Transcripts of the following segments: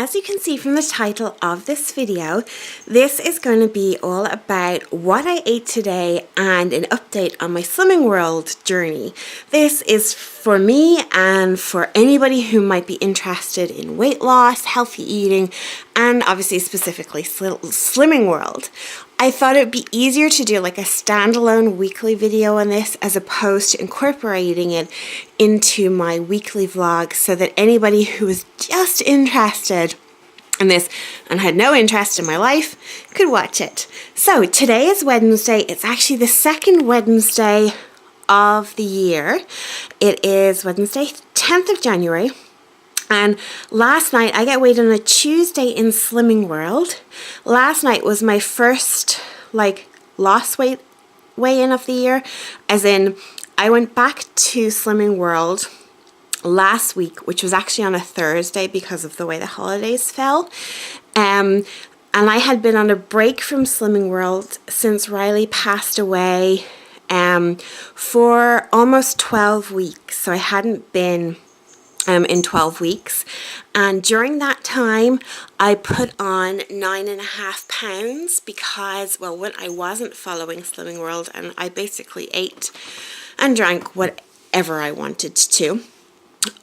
as you can see from the title of this video, this is going to be all about what I ate today and an update on my Slimming World journey. This is for me and for anybody who might be interested in weight loss, healthy eating, and obviously specifically Slimming World. I thought it would be easier to do like a standalone weekly video on this as opposed to incorporating it into my weekly vlog so that anybody who is just interested in this and had no interest in my life could watch it. So today is Wednesday. It's actually the second Wednesday of the year. It is Wednesday, 10th of January. And last night, I get weighed on a Tuesday in Slimming World. Last night was my first, lost weight weigh-in of the year. As in, I went back to Slimming World last week, which was actually on a Thursday because of the way the holidays fell. And I had been on a break from Slimming World since Riley passed away for almost 12 weeks. So I hadn't been in 12 weeks, and during that time I put on 9.5 pounds because, well, when I wasn't following Slimming World and I basically ate and drank whatever I wanted to,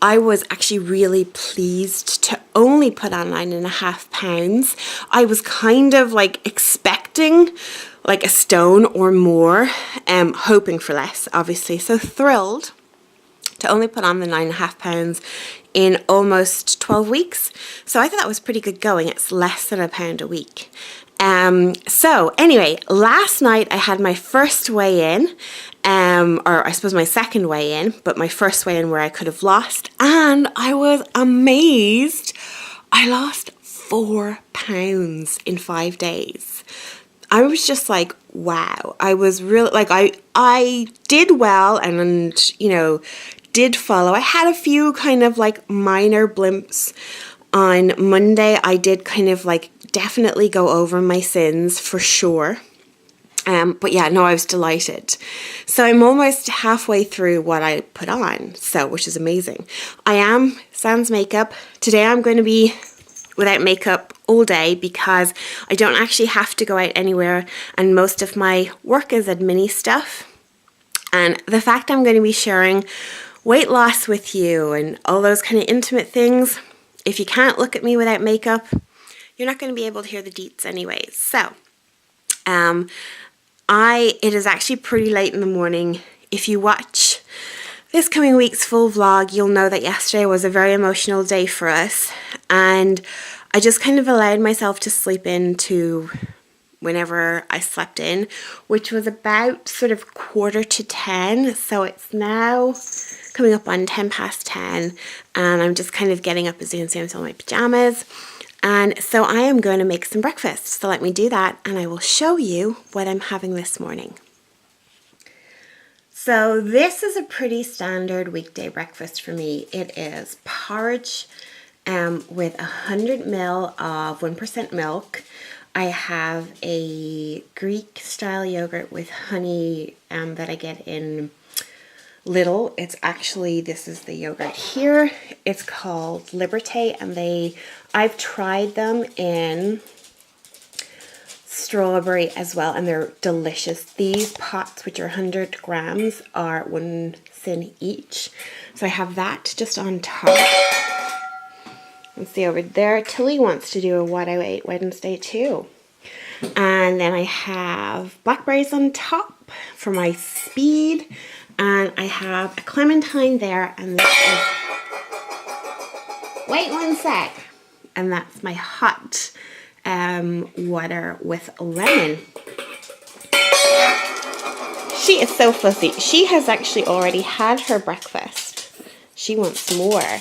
I was actually really pleased to only put on 9.5 pounds. I was kind of expecting a stone or more, hoping for less, obviously, so thrilled to only put on the 9.5 pounds in almost 12 weeks. So I thought that was pretty good going. It's less than £1 a week. So anyway, last night I had my first weigh-in, or I suppose my second weigh-in, but my first weigh-in where I could have lost, and I was amazed. I lost 4 pounds in 5 days. I was just like, wow. I was really, I did well and did follow. I had a few kind of minor blimps on Monday. I did kind of definitely go over my sins for sure. But yeah, no, I was delighted. So I'm almost halfway through what I put on, which is amazing. I am sans makeup. Today I'm going to be without makeup all day because I don't actually have to go out anywhere and most of my work is admin stuff. And the fact I'm going to be sharing weight loss with you and all those kind of intimate things, if you can't look at me without makeup, you're not going to be able to hear the deets anyways. So, it is actually pretty late in the morning. If you watch this coming week's full vlog, you'll know that yesterday was a very emotional day for us, and I just kind of allowed myself to sleep into whenever I slept in, which was about sort of 9:45, so it's now coming up on 10:10, and I'm just kind of getting up. As you can see, I'm still in my pajamas, and so I am going to make some breakfast. So let me do that, and I will show you what I'm having this morning. So this is a pretty standard weekday breakfast for me. It is porridge with 100 ml of 1% milk. I have a Greek style yogurt with honey that I get in Lidl. It's actually, this is the yogurt here. It's called Liberté, and I've tried them in strawberry as well, and they're delicious. These pots, which are 100 grams, are £1 each. So I have that just on top. And see over there, Tilly wants to do a What I Ate Wednesday too. And then I have blackberries on top for my speed. And I have a clementine there, and this is, wait one sec, and that's my hot water with lemon. She is so fussy. She has actually already had her breakfast. She wants more.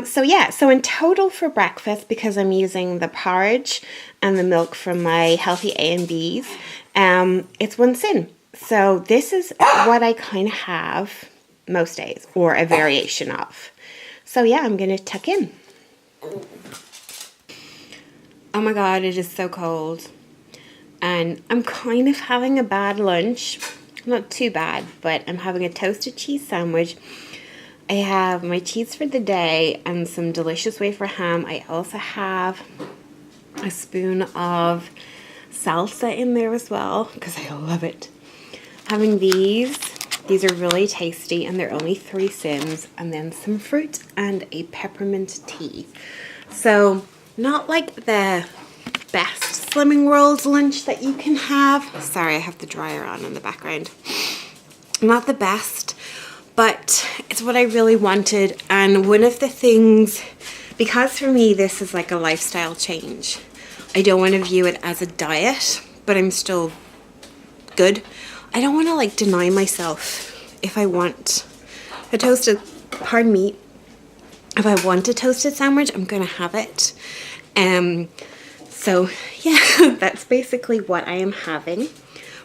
So in total for breakfast, because I'm using the porridge and the milk from my healthy A&Bs, it's £1. So this is what I kind of have most days, or a variation of. So yeah, I'm going to tuck in. Oh my god, it is so cold. And I'm kind of having a bad lunch. Not too bad, but I'm having a toasted cheese sandwich I have my cheese for the day and some delicious wafer ham. I also have a spoon of salsa in there as well because I love it. Having these are really tasty and they're only 3 cents, and then some fruit and a peppermint tea. So not like the best Slimming World lunch that you can have. Sorry, I have the dryer on in the background. Not the best, but it's what I really wanted. And one of the things, because for me this is like a lifestyle change, I don't want to view it as a diet, but I'm still good. I don't want to like deny myself. If I want a toasted, pardon me, if I want a toasted sandwich, I'm gonna have it. So yeah, that's basically what I am having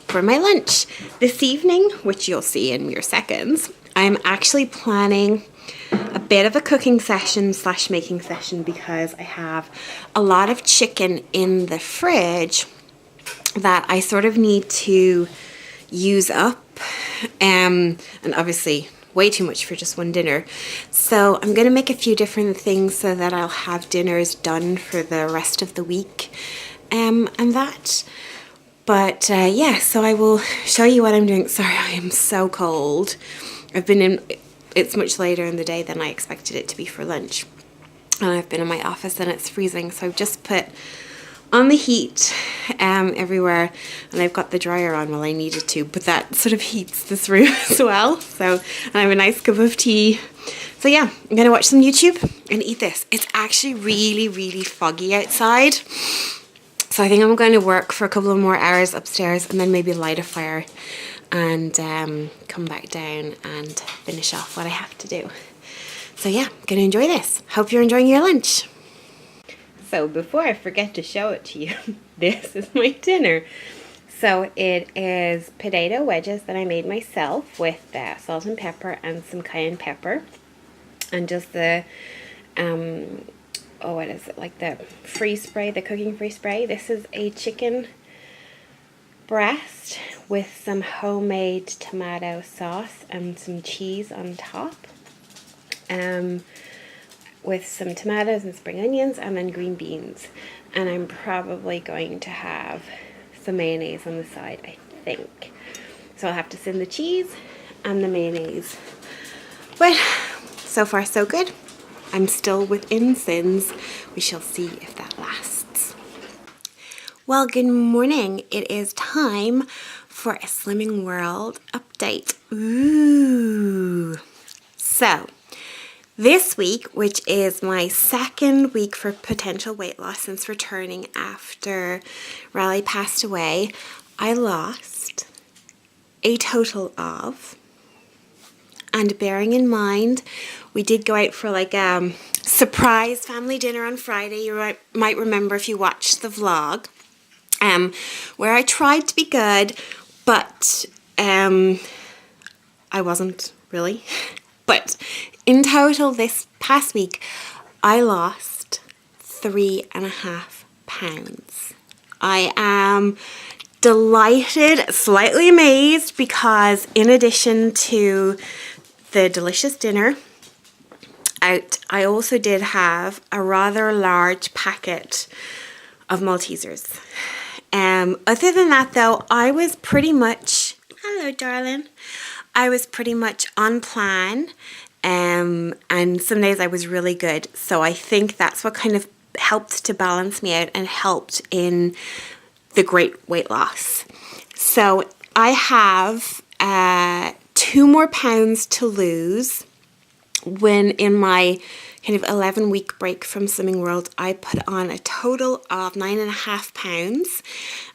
for my lunch this evening, which you'll see in mere seconds. I'm actually planning a bit of a cooking session / making session because I have a lot of chicken in the fridge that I sort of need to use up, and obviously way too much for just one dinner. So I'm going to make a few different things so that I'll have dinners done for the rest of the week, and that. But yeah, so I will show you what I'm doing. Sorry, I am so cold. It's much later in the day than I expected it to be for lunch. And I've been in my office and it's freezing, so I've just put on the heat everywhere, and I've got the dryer on while I needed to, but that sort of heats this room as well. So, and I have a nice cup of tea. So yeah, I'm gonna watch some YouTube and eat this. It's actually really, really foggy outside. So I think I'm going to work for a couple of more hours upstairs and then maybe light a fire and come back down and finish off what I have to do. So yeah, I'm gonna enjoy this. Hope you're enjoying your lunch. So before I forget to show it to you, this is my dinner. So it is potato wedges that I made myself with salt and pepper and some cayenne pepper. And just the, what is it, like the freeze spray, the cooking freeze spray. This is a chicken breast with some homemade tomato sauce and some cheese on top. With some tomatoes and spring onions and then green beans. And I'm probably going to have some mayonnaise on the side, I think. So I'll have to send the cheese and the mayonnaise. But so far so good. I'm still within sins. We shall see if that lasts. Well, good morning. It is time for a Slimming World update. Ooh. So, this week, which is my second week for potential weight loss since returning after Riley passed away, I lost a total of, and bearing in mind, we did go out for like a surprise family dinner on Friday. You might remember if you watched the vlog, where I tried to be good, but I wasn't really. But in total this past week, I lost 3.5 pounds. I am delighted, slightly amazed, because in addition to the delicious dinner out, I also did have a rather large packet of Maltesers. Other than that though, I was pretty much, hello darling, I was pretty much on plan, and some days I was really good. So I think that's what kind of helped to balance me out and helped in the great weight loss. So I have 2 more pounds to lose. When in my kind of 11-week break from Slimming World, I put on a total of 9.5 pounds.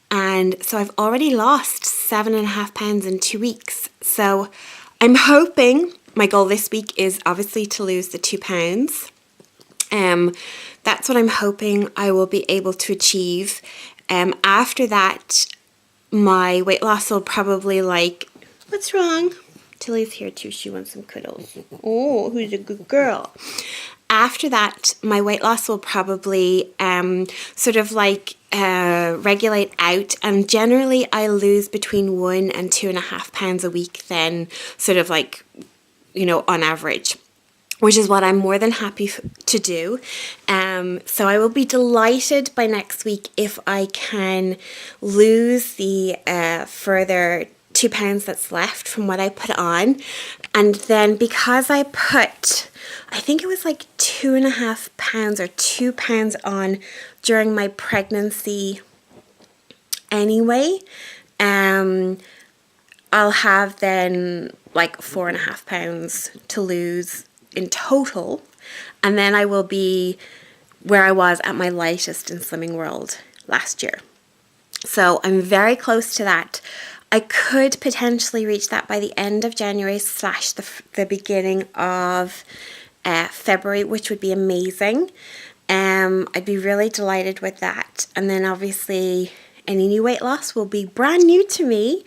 And so I've already lost 7.5 pounds in 2 weeks. So I'm hoping, my goal this week is obviously to lose the 2 pounds. That's what I'm hoping I will be able to achieve. After that, my weight loss will probably what's wrong? Tilly's here too. She wants some cuddles. Oh, who's a good girl? After that, my weight loss will probably regulate out, and generally I lose between 1 and 2.5 pounds a week then, on average. which is what I'm more than happy to do. So I will be delighted by next week if I can lose the further £2 that's left from what I put on. And then because I put, I think it was like £2.5 or £2 on during my pregnancy anyway, I'll have then like £4.5 to lose in total, and then I will be where I was at my lightest in Slimming World last year. So I'm very close to that. I could potentially reach that by the end of January / the beginning of February, which would be amazing. I'd be really delighted with that. And then obviously any new weight loss will be brand new to me.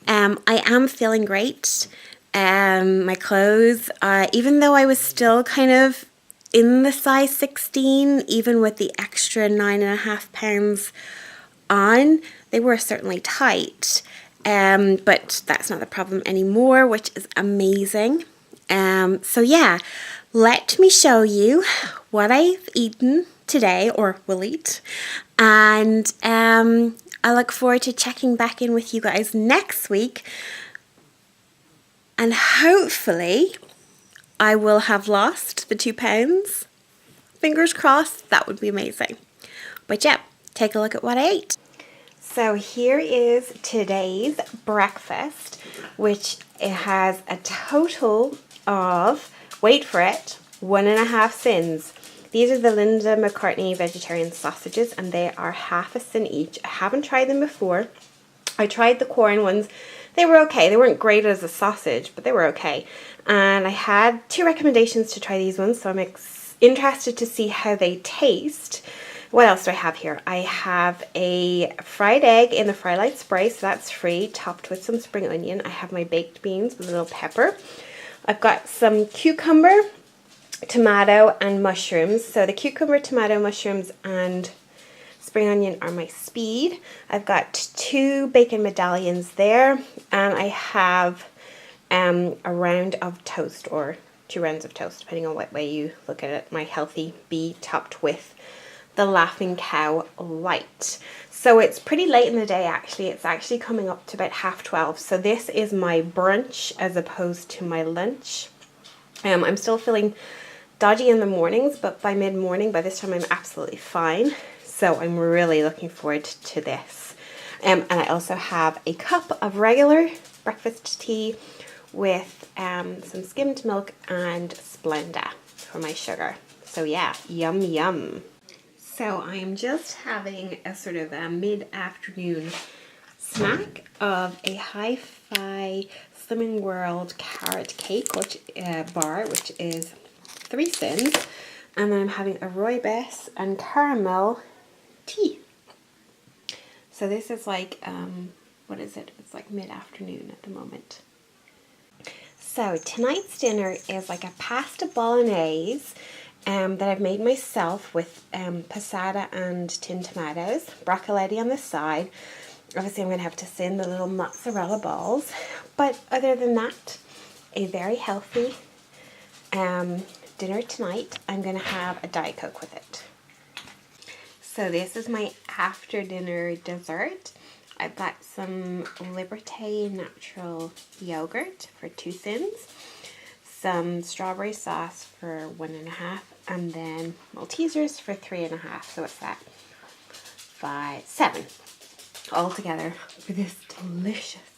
I am feeling great. My clothes, even though I was still kind of in the size 16, even with the extra £9.5 on, they were certainly tight. But that's not the problem anymore, which is amazing. So yeah, let me show you what I've eaten today, or will eat. And I look forward to checking back in with you guys next week. And hopefully I will have lost the £2. Fingers crossed, that would be amazing. But yeah, take a look at what I ate. So here is today's breakfast, which it has a total of, wait for it, 1.5 cents. These are the Linda McCartney vegetarian sausages, and they are half a cent each. I haven't tried them before. I tried the corn ones. They were okay. They weren't great as a sausage, but they were okay. And I had 2 recommendations to try these ones, so I'm interested to see how they taste. What else do I have here? I have a fried egg in the Fry Light spray, so that's free, topped with some spring onion. I have my baked beans with a little pepper. I've got some cucumber, tomato, and mushrooms. So the cucumber, tomato, mushrooms, and spring onion are my speed. I've got 2 bacon medallions there, and I have a round of toast, or 2 rounds of toast, depending on what way you look at it. My healthy bee topped with the Laughing Cow Light. So it's pretty late in the day actually. It's actually coming up to about 12:30. So this is my brunch as opposed to my lunch. I'm still feeling dodgy in the mornings, but by mid-morning, by this time I'm absolutely fine. So I'm really looking forward to this. And I also have a cup of regular breakfast tea with some skimmed milk and Splenda for my sugar. So yeah, yum yum. So I'm just having a sort of a mid-afternoon snack of a Hi-Fi Slimming World carrot cake, which bar, which is 3 cents, and then I'm having a rooibos and caramel tea. So this is like, what is it? It's like mid-afternoon at the moment. So tonight's dinner is like a pasta bolognese that I've made myself with passata and tinned tomatoes, broccoletti on the side. Obviously I'm going to have to send the little mozzarella balls, but other than that, a very healthy dinner tonight. I'm going to have a Diet Coke with it. So this is my after dinner dessert. I've got some Liberté natural yogurt for 2 cents, some strawberry sauce for 1.5, and then Maltesers for 3.5. So what's that? 5, 7 all together for this delicious